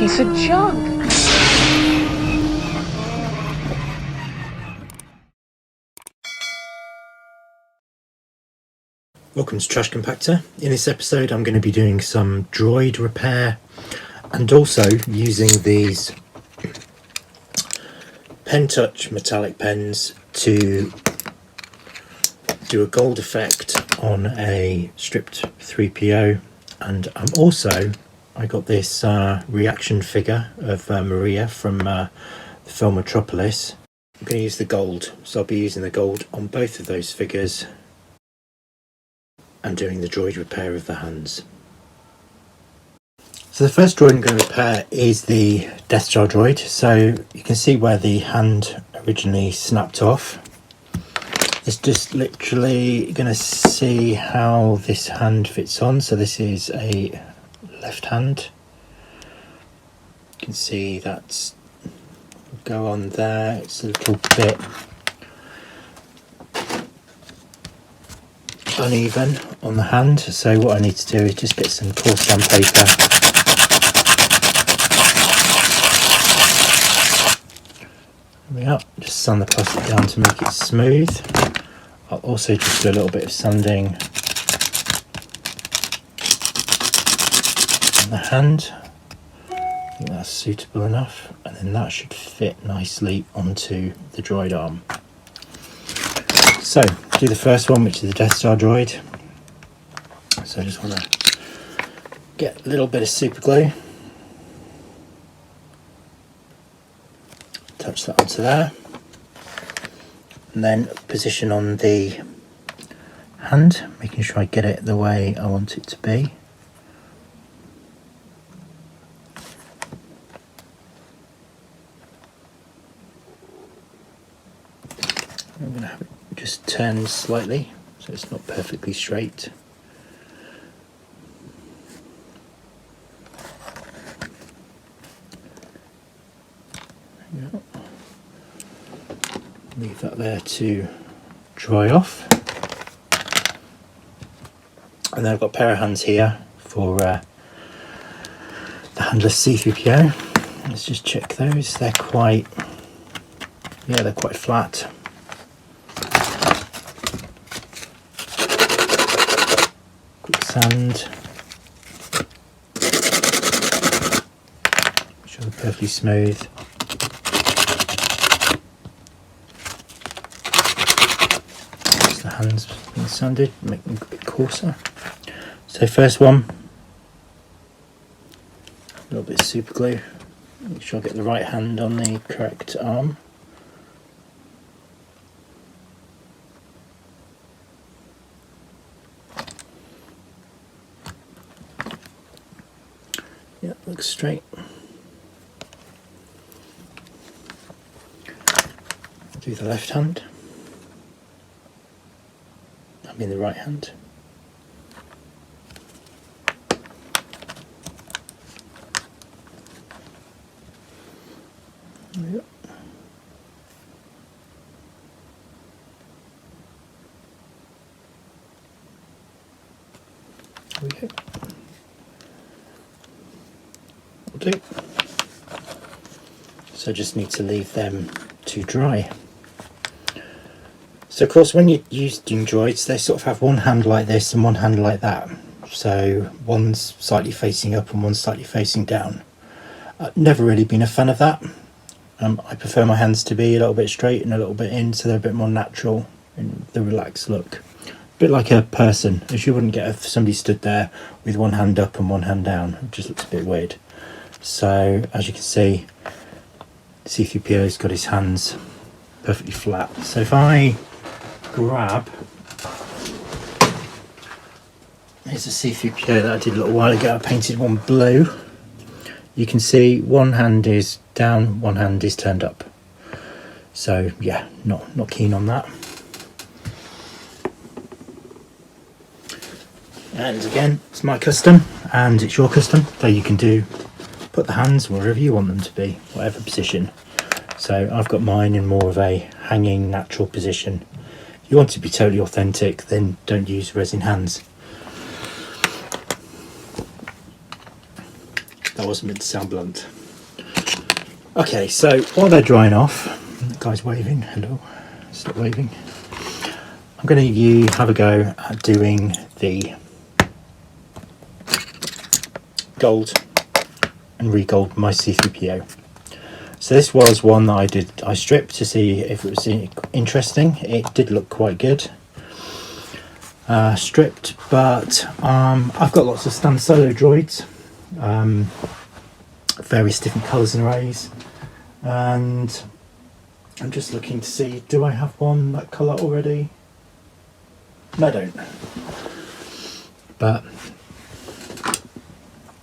piece of junk. Welcome to Trash Compactor. In this episode I'm going to be doing some droid repair and also using these Pen Touch metallic pens to do a gold effect on a stripped 3PO, and I got this reaction figure of Maria from the film Metropolis. I'm going to use the gold, so I'll be using the gold on both of those figures and doing the droid repair of the hands. So the first droid I'm going to repair is the Death Star Droid. So you can see where the hand originally snapped off. It's just literally going to see how this hand fits on. So this is a left hand. You can see that's go on there. It's a little bit uneven on the hand, so what I need to do is just get some coarse sandpaper just sand the plastic down to make it smooth. I'll also just do a little bit of sanding on the hand. I think that's suitable enough, and then that should fit nicely onto the droid arm. So, do the first one, which is the Death Star Droid. So I just want to get a little bit of super glue, touch that onto there, and then position on the hand, making sure I get it the way I want it to be. I'm going to have it just turn slightly so it's not perfectly straight. Leave that there to dry off, and then I've got a pair of hands here for the handless C3PO. Let's just check those. They're quite flat. Quick sand. Make sure they're perfectly smooth. Hands being sanded, make them a bit coarser. So first one, a little bit of super glue, make sure I get the right hand on the correct arm. Yeah, looks straight. Do the left hand. In the right hand. Yep. There we go. Will do. So just need to leave them to dry. So of course when you're using droids, they sort of have one hand like this and one hand like that. So one's slightly facing up and one's slightly facing down. I've never really been a fan of that. I prefer my hands to be a little bit straight and a little bit in, so they're a bit more natural in the relaxed look. A bit like a person, as you wouldn't get if somebody stood there with one hand up and one hand down. It just looks a bit weird. So as you can see, C3PO's got his hands perfectly flat. So if I grab, here's a C3PO that I did a little while ago. I painted one blue. You can see one hand is down, one hand is turned up. So yeah, not keen on that. And again, it's my custom and it's your custom, so you can put the hands wherever you want them to be, whatever position. So I've got mine in more of a hanging natural position. If you want to be totally authentic, then don't use resin hands. That wasn't meant to sound blunt. Okay, so while they're drying off, the guy's waving, hello, stop waving. I'm going to have a go at doing the gold and regold my C3PO. So this was one that I stripped to see if it was interesting. It did look quite good. Stripped, but I've got lots of stand solo droids, various different colours and arrays, and I'm just looking to see, do I have one that colour already? No, I don't. But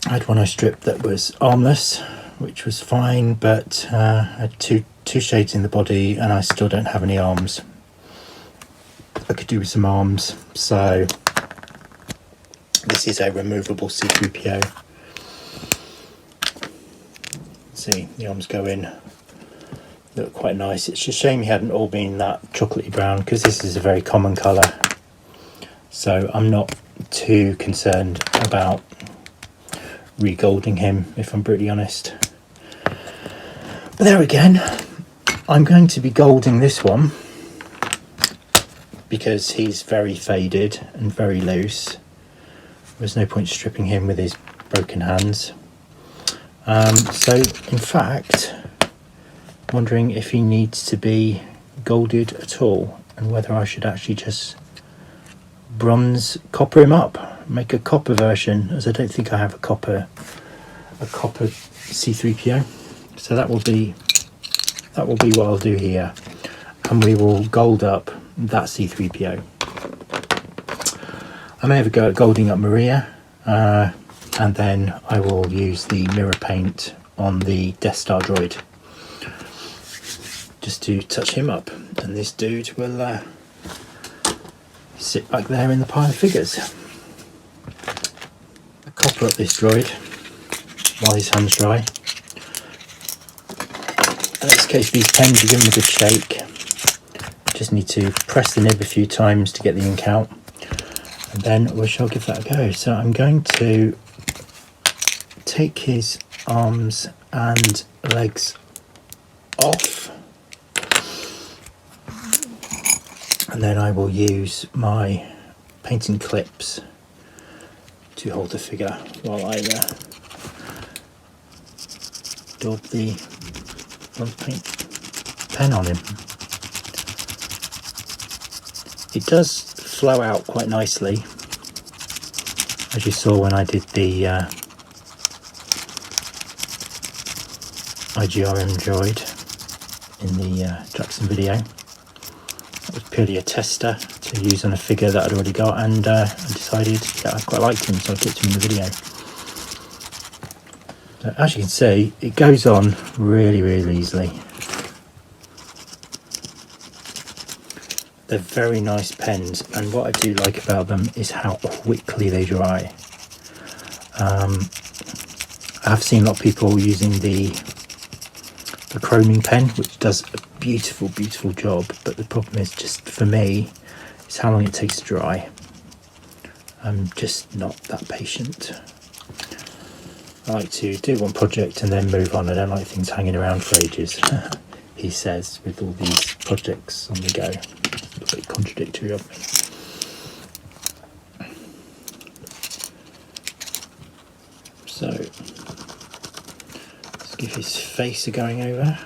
I had one I stripped that was armless, which was fine, but I had two shades in the body and I still don't have any arms. I could do with some arms, so this is a removable C3PO. See, the arms go in, look quite nice. It's a shame he hadn't all been that chocolatey brown, because this is a very common colour, so I'm not too concerned about regolding him, if I'm brutally honest. But there again, I'm going to be golding this one because he's very faded and very loose. There's no point stripping him with his broken hands. So in fact, wondering if he needs to be golded at all, and whether I should actually just bronze copper him up, make a copper version, as I don't think I have a copper C3PO. So that will be what I'll do here, and we will gold up that C3PO. I may have a go at golding up Maria, and then I will use the mirror paint on the Death Star Droid just to touch him up, and this dude will sit back there in the pile of figures. I copper up this droid while his hands dry. In this case, these pens, you give them a good shake. Just need to press the nib a few times to get the ink out, and then we shall give that a go. So I'm going to take his arms and legs off, and then I will use my painting clips to hold the figure while I daub the paint pen on him. It does flow out quite nicely, as you saw when I did the IGRM droid in the Jackson video. That was purely a tester to use on a figure that I'd already got, and I decided that I quite liked him, so I kept him in the video. So as you can see, it goes on really, really easily. They're very nice pens, and what I do like about them is how quickly they dry. I've seen a lot of people using the chroming pen, which does a beautiful, beautiful job, but the problem is, just for me, is how long it takes to dry. I'm just not that patient. I like to do one project and then move on. I don't like things hanging around for ages, he says, with all these projects on the go. A little bit contradictory of me. So let's give his face a going over.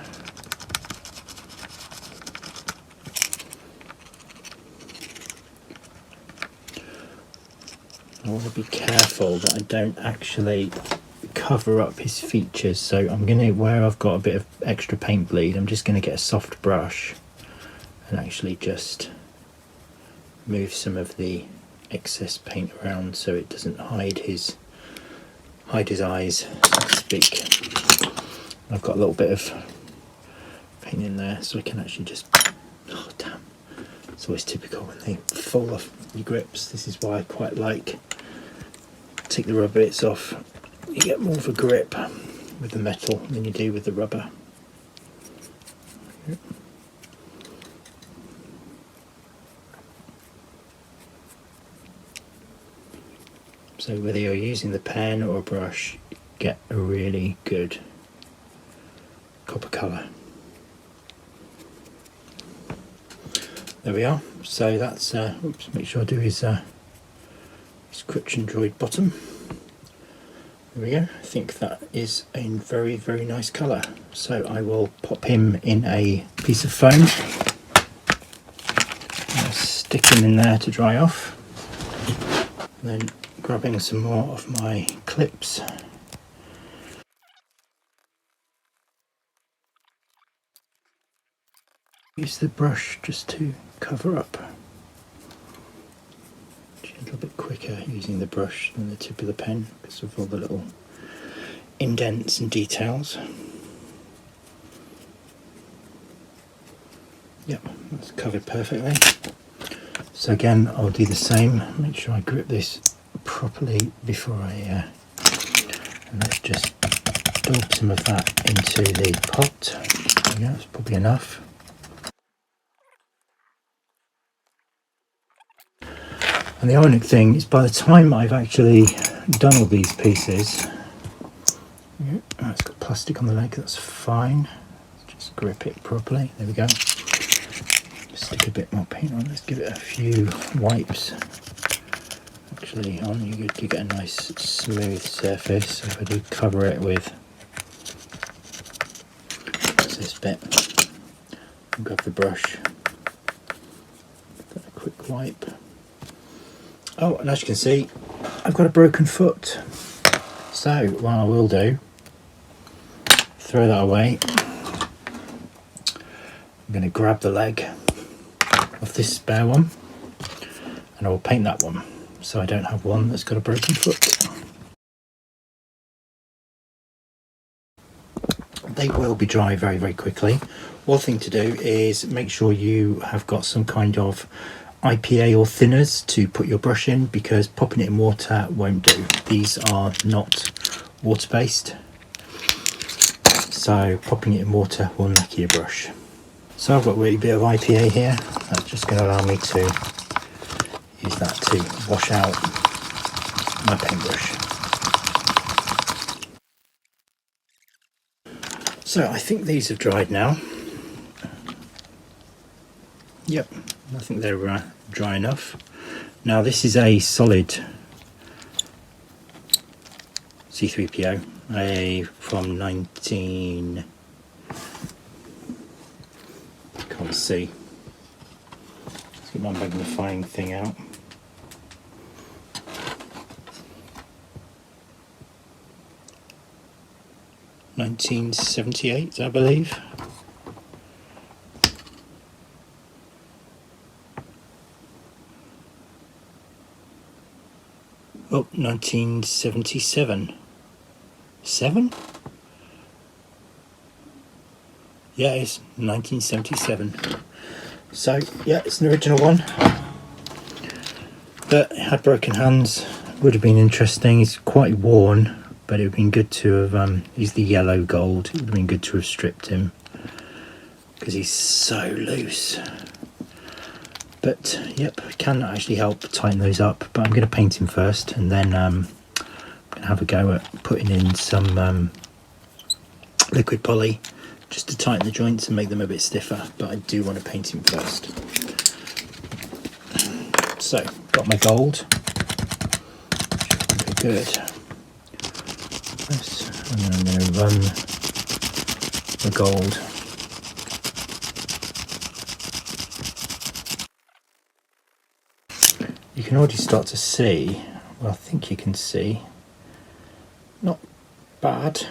I want to be careful that I don't actually cover up his features, so I'm going to, where I've got a bit of extra paint bleed, I'm just going to get a soft brush and actually just move some of the excess paint around so it doesn't hide his eyes, so to speak. I've got a little bit of paint in there, so I can actually just, oh damn, it's always typical when they fall off your grips. This is why I quite like, take the rubber bits off, you get more of a grip with the metal than you do with the rubber. So whether you're using the pen or a brush, get a really good copper colour. There we are. So that's oops, make sure I do his Corruption Droid bottom. There we go. I think that is a very, very nice colour. So I will pop him in a piece of foam. I'll stick him in there to dry off. Then grabbing some more of my clips. Use the brush just to cover up. A little bit quicker using the brush than the tip of the pen because of all the little indents and details. Yep, that's covered perfectly. So again, I'll do the same. Make sure I grip this properly before I and let's just daub some of that into the pot. There we go, that's probably enough. And the ironic thing is, by the time I've actually done all these pieces, oh, it's got plastic on the leg, that's fine. Just grip it properly. There we go. Stick a bit more paint on. Let's give it a few wipes. Actually, on you get a nice smooth surface. So if I do cover it with this bit, I'll grab the brush, give it a quick wipe. Oh, and as you can see, I've got a broken foot. So what I will do, throw that away. I'm going to grab the leg of this spare one and I will paint that one so I don't have one that's got a broken foot. They will be dry very, very quickly. One thing to do is make sure you have got some kind of IPA or thinners to put your brush in, because popping it in water won't do. These are not water based, so popping it in water will knacker your brush. So I've got a really bit of IPA here. That's just going to allow me to use that to wash out my paintbrush. So I think these have dried now. Yep, I think they're dry enough. Now this is a solid C3PO, from 19... can't see. Let's get my magnifying thing out. (1978), I believe. Oh, 1977. 7? Yeah, it's 1977. So, yeah, it's an original one. But it had broken hands. Would have been interesting. It's quite worn, but it would have been good to have, he's the yellow gold. It would have been good to have stripped him, because he's so loose. But, yep, I can actually help tighten those up. But I'm going to paint him first, and then I'm going to have a go at putting in some liquid poly, just to tighten the joints and make them a bit stiffer. But I do want to paint him first. So, got my gold. Okay, good. This, and then I'm going to run the gold you can already start to see, well, I think you can see, not bad.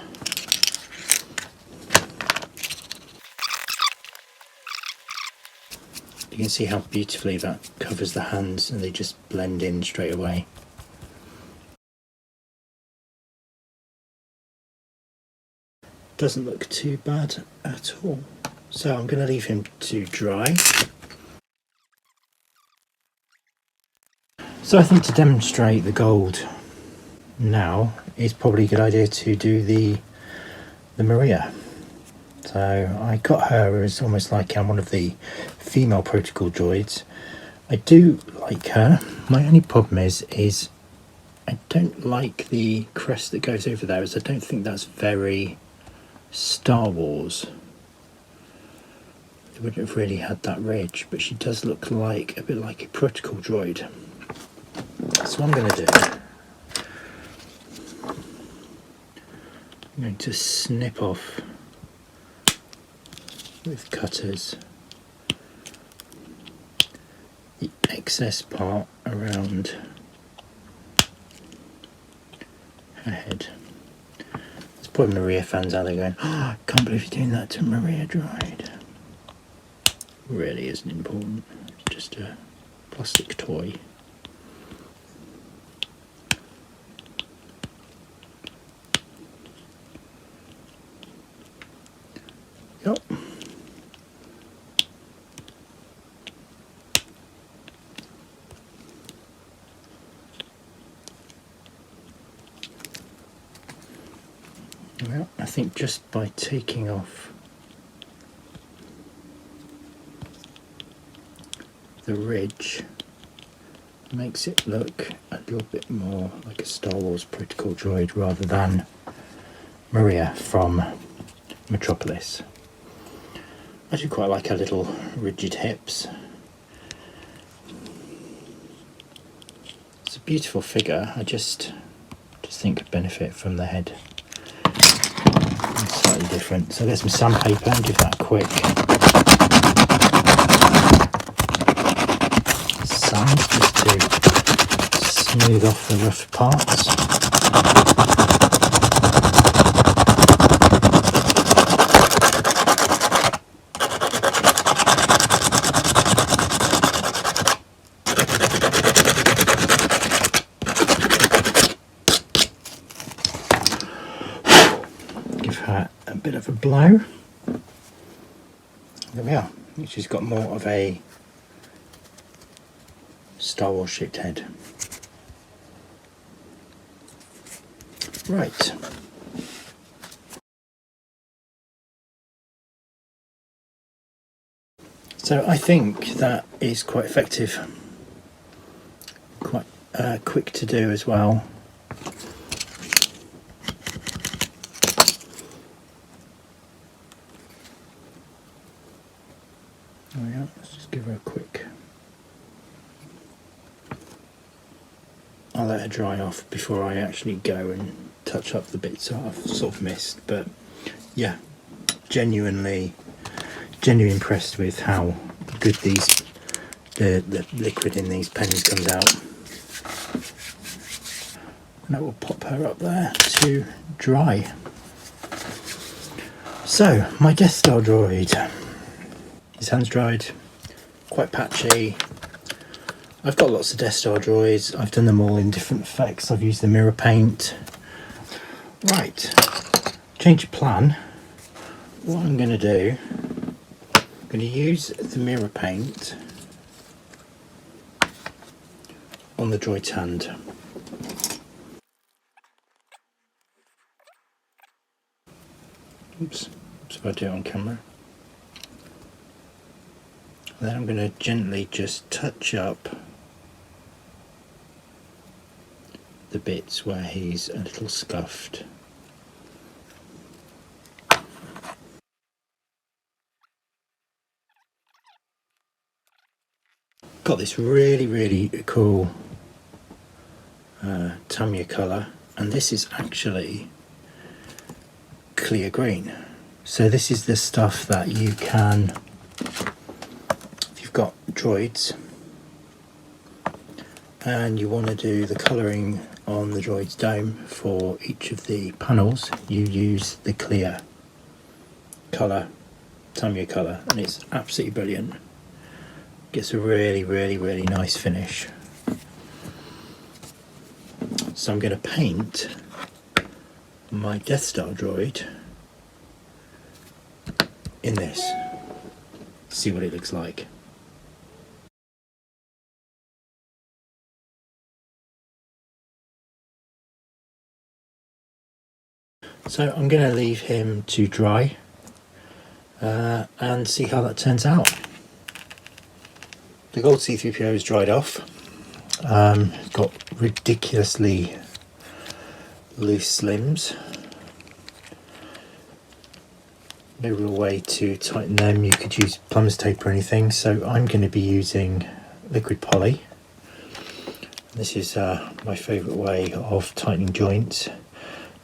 You can see how beautifully that covers the hands and they just blend in straight away. Doesn't look too bad at all. So I'm going to leave him to dry. So I think to demonstrate the gold now, it's probably a good idea to do the Maria. So I got her as almost like one of the female protocol droids. I do like her. My only problem is I don't like the crest that goes over there, as I don't think that's very Star Wars, they wouldn't have really had that ridge, but she does look like a bit like a protocol droid. So what I'm going to do, I'm going to snip off with cutters the excess part around her head. There's probably Maria fans out there going, oh, I can't believe you're doing that to Maria Droid. Really isn't important, it's just a plastic toy. Yep. Well, I think just by taking off the ridge makes it look a little bit more like a Star Wars protocol droid rather than Maria from Metropolis. I do quite like her little rigid hips. It's a beautiful figure. I just think could benefit from the head. It's slightly different. So I'll get some sandpaper and give that a quick sand just to smooth off the rough parts. A bit of a blow. There we are. She's got more of a Star Wars shaped head. Right. So I think that is quite effective. Quite quick to do as well. Let's just give her a quick. I'll let her dry off before I actually go and touch up the bits that I've sort of missed. But yeah, genuinely impressed with how good the liquid in these pens comes out. And I will pop her up there to dry. So my Death Star droid. His hand's dried, quite patchy. I've got lots of Death Star droids. I've done them all in different effects. I've used the mirror paint. Right, change of plan. What I'm going to do, I'm going to use the mirror paint on the droid's hand. Oops, if I do it on camera. Then I'm going to gently just touch up the bits where he's a little scuffed. Got this really cool Tamiya colour, and this is actually clear green. So this is the stuff that you can, if you've got droids and you want to do the colouring on the droid's dome for each of the panels, you use the clear colour, Tamiya colour, and it's absolutely brilliant. Gets a really nice finish. So I'm going to paint my Death Star droid in this, see what it looks like. So I'm going to leave him to dry and see how that turns out. The gold C-3PO is dried off. It's got ridiculously loose limbs. no real way to tighten them. You could use plumber's tape or anything, so I'm going to be using liquid poly. This is my favourite way of tightening joints.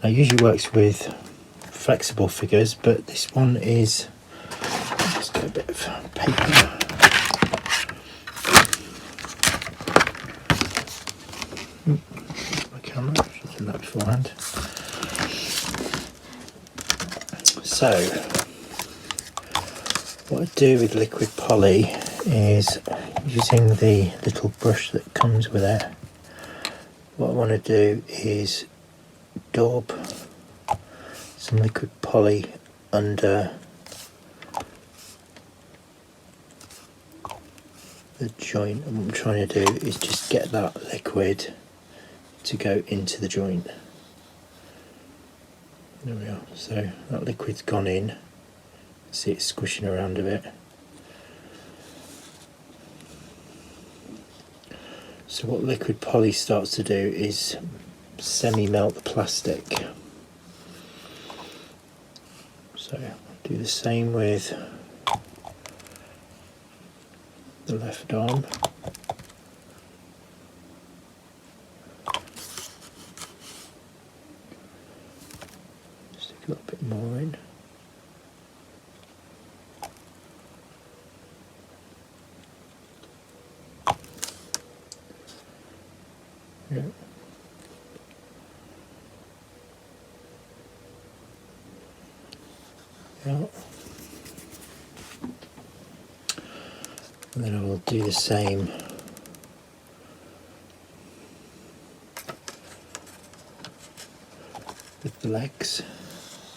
Now, it usually works with flexible figures, but this one is, let's get a bit of paper. My camera, I should have done that beforehand. So, what I do with liquid poly is, using the little brush that comes with it, what I want to do is daub some liquid poly under the joint, and what I'm trying to do is just get that liquid to go into the joint. There we are, so that liquid's gone in. See it squishing around a bit. So what liquid poly starts to do is semi-melt the plastic. So do the same with the left arm. Stick a little bit more in. Yeah. Yeah. And then I will do the same with the legs.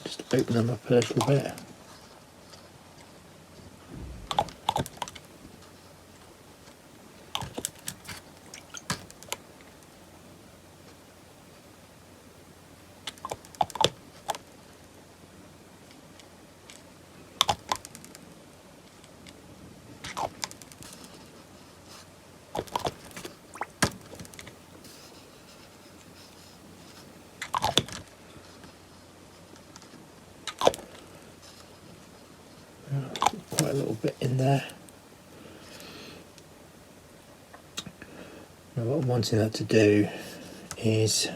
Just open them up a little bit. Quite a little bit in there. Now what I'm wanting that to do is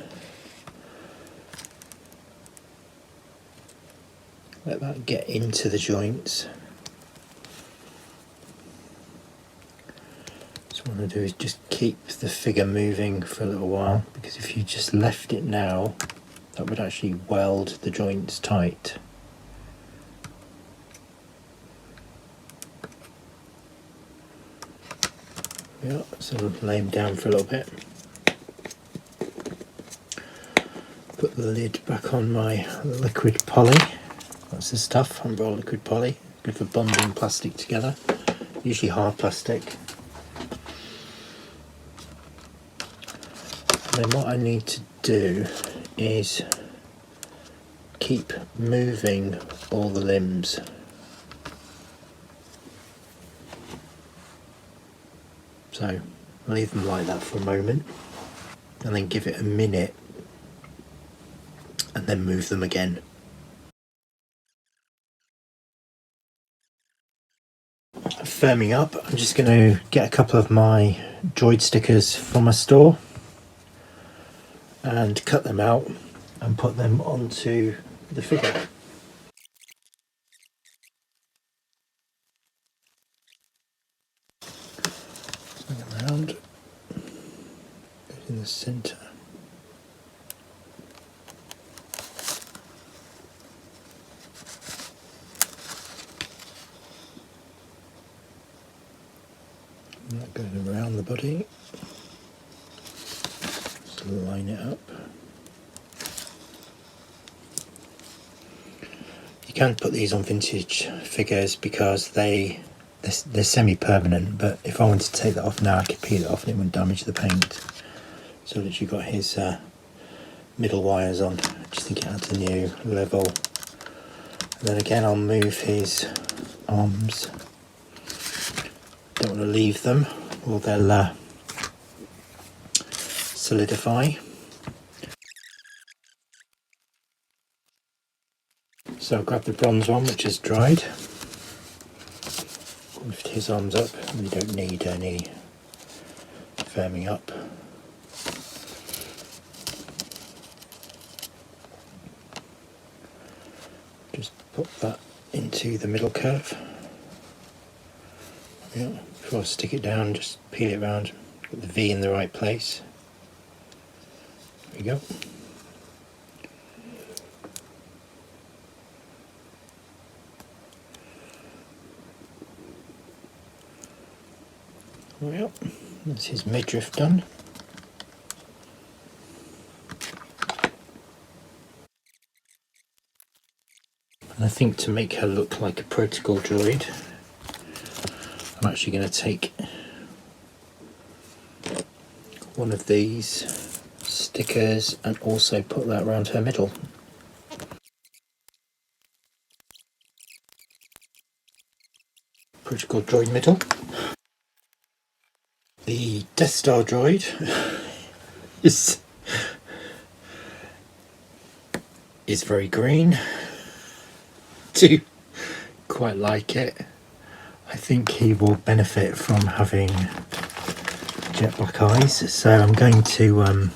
let that get into the joints. So what I want to do is just keep the figure moving for a little while, because if you just left it now, that would actually weld the joints tight. Yeah, so lay them down for a little bit. Put the lid back on my liquid poly. That's the stuff, Umbral liquid poly. Good for bonding plastic together, usually hard plastic. And then what I need to do is keep moving all the limbs. So leave them like that for a moment, and then give it a minute, and then move them again. Firming up, I'm just going to get a couple of my droid stickers from a store and cut them out and put them onto the figure. Swing them around, in the centre. And that goes around the body. Just line it up. You can put these on vintage figures because they're semi-permanent, but if I wanted to take that off now, I could peel it off and it wouldn't damage the paint. So I've literally got his middle wires on. I just think it adds a new level. And then again, I'll move his arms. Don't want to leave them or they'll solidify. So I'll grab the bronze one, which is dried. Lift his arms up. We don't need any firming up. Just pop that into the middle curve. Yeah, before I stick it down, just peel it around, get the V in the right place. There we go. Well, that's his midriff done. And I think to make her look like a protocol droid, I'm actually going to take one of these stickers and also put that around her middle. Protocol droid middle. The Death Star Droid is very green. Do quite like it. I think he will benefit from having jet black eyes, so I'm going to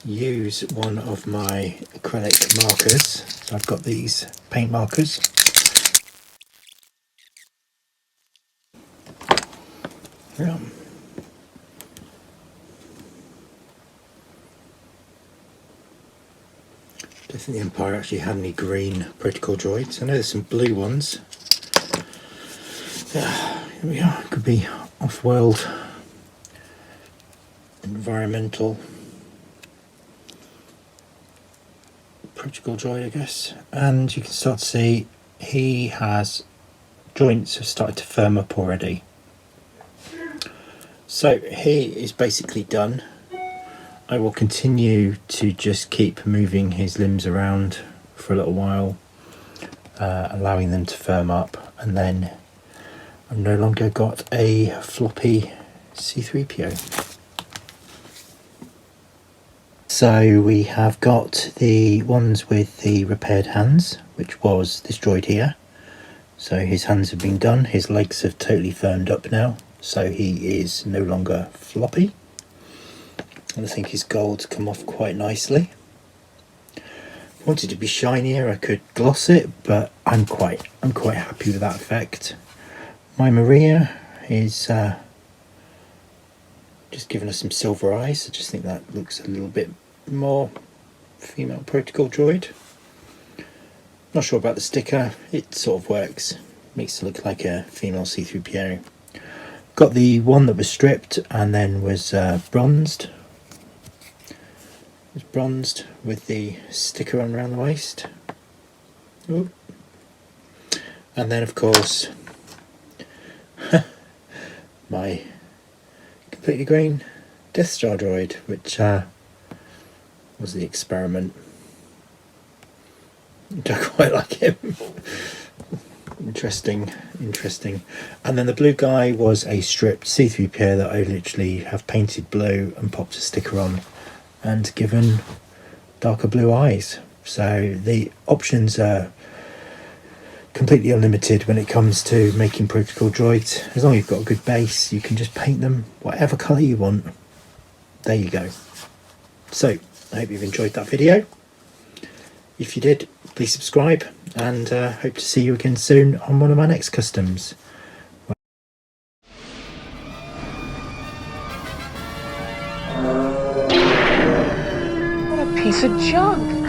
use one of my acrylic markers. So I've got these paint markers. Yeah. I don't think the Empire actually had any green protocol droids. I know there's some blue ones. Yeah, here we are. Could be off-world, environmental protocol droid, I guess. And you can start to see he has joints have started to firm up already. So he is basically done. I will continue to just keep moving his limbs around for a little while, allowing them to firm up, and then I've no longer got a floppy C-3PO. So we have got the ones with the repaired hands, which was this droid here. So his hands have been done, his legs have totally firmed up now, so he is no longer floppy. And I think his gold's come off quite nicely. If I wanted to be shinier, I could gloss it, but I'm quite happy with that effect. My Maria is just giving us some silver eyes. I just think that looks a little bit more female protocol droid. Not sure about the sticker. It sort of works. Makes it look like a female C-3PO. Got the one that was stripped and then was bronzed. It was bronzed with the sticker on around the waist. Ooh. And then of course my completely green Death Star Droid, which was the experiment. I don't quite like him. Interesting. And then the blue guy was a stripped C-3PO that I literally have painted blue and popped a sticker on and given darker blue eyes. So the options are completely unlimited when it comes to making protocol droids. As long as you've got a good base, you can just paint them whatever colour you want. There you go. So I hope you've enjoyed that video. If you did, please subscribe, and hope to see you again soon on one of my next customs. What a piece of junk.